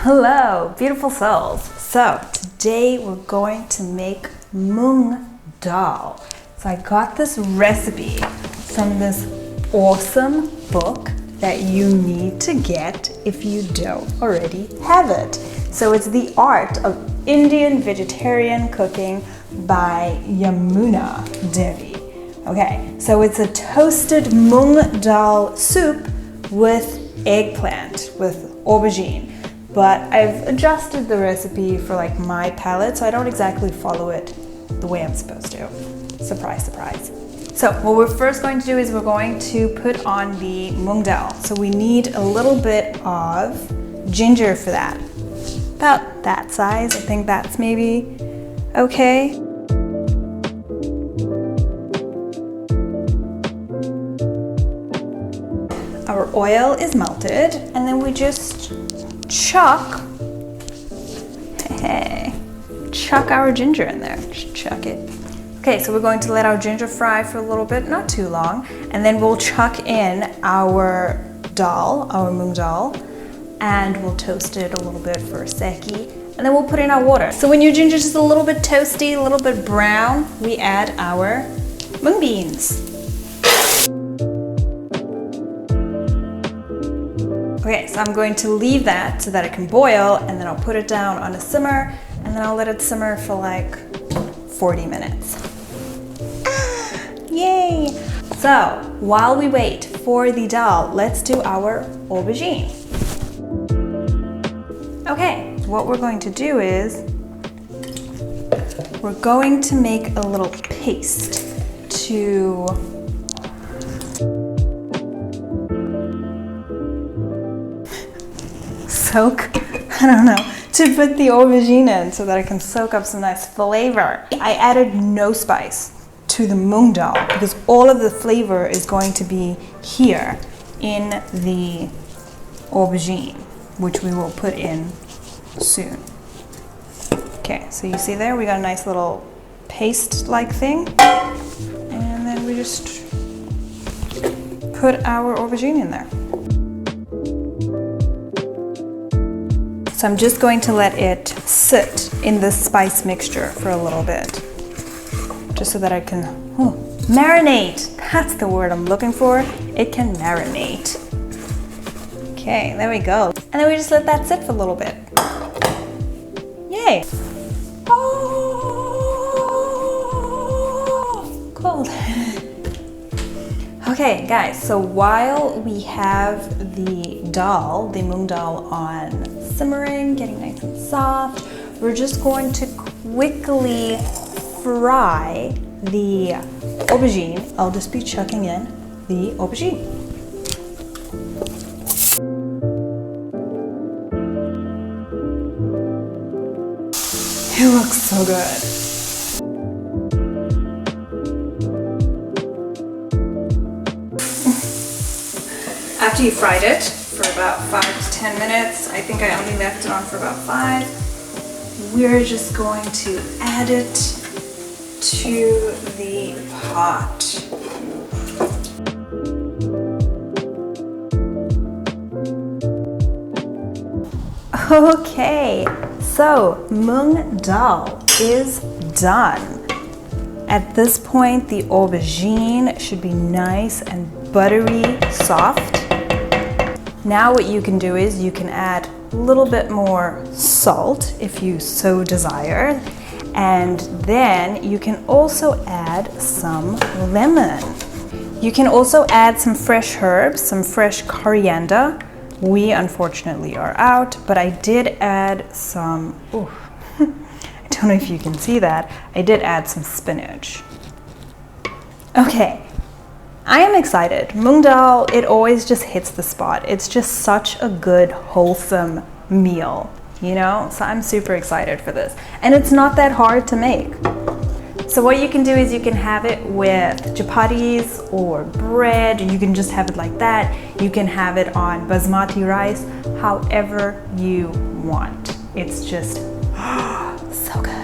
Hello, beautiful souls. So today we're going to make Mung dal. So I got this recipe from this awesome book that you need to get if you don't already have it. So it's The Art of Indian Vegetarian Cooking by Yamuna Devi. Okay, so it's a toasted Mung dal soup with eggplant, with aubergine. But I've adjusted the recipe for like my palate, so I don't exactly follow it the way I'm supposed to. Surprise, surprise. So what we're first going to do is we're going to put on the mung dal. So we need a little bit of ginger for that. About that size, I think that's maybe okay. Our oil is melted, and then we just chuck our ginger in there. Just chuck it. Okay, so we're going to let our ginger fry for a little bit, not too long, and then we'll chuck in our dal, our mung dal, and we'll toast it a little bit for a secchi, and then we'll put in our water. So when your ginger is just a little bit toasty, a little bit brown, we add our mung beans. Okay, so I'm going to leave that so that it can boil, and then I'll put it down on a simmer, and then I'll let it simmer for like 40 minutes. Yay! So while we wait for the dal, let's do our aubergine. Okay, what we're going to do is we're going to make a little paste to soak, I don't know, to put the aubergine in so that it can soak up some nice flavor. I added no spice to the mung dal because all of the flavor is going to be here in the aubergine, which we will put in soon. Okay, so you see there, we got a nice little paste-like thing, and then we just put our aubergine in there. So I'm just going to let it sit in this spice mixture for a little bit, just so that I can marinate. That's the word I'm looking for. It can marinate. Okay, there we go. And then we just let that sit for a little bit. Yay. Oh, cold. Okay, guys, so while we have the dal, the mung dal on simmering, getting nice and soft, we're just going to quickly fry the aubergine. I'll just be chucking in the aubergine. It looks so good. After you fried it for about 5 to 10 minutes, I think I only left it on for about 5, we're just going to add it to the pot. Okay, so mung dal is done. At this point, the aubergine should be nice and buttery soft. Now what you can do is you can add a little bit more salt if you so desire, and then you can also add some lemon. You can also add some fresh herbs, some fresh coriander. We unfortunately are out, but I did add some, I don't know if you can see that, I did add some spinach. Okay. I am excited. Mung dal, it always just hits the spot. It's just such a good, wholesome meal, you know? So I'm super excited for this. And it's not that hard to make. So what you can do is you can have it with chapatis or bread. You can just have it like that. You can have it on basmati rice, however you want. It's just so good.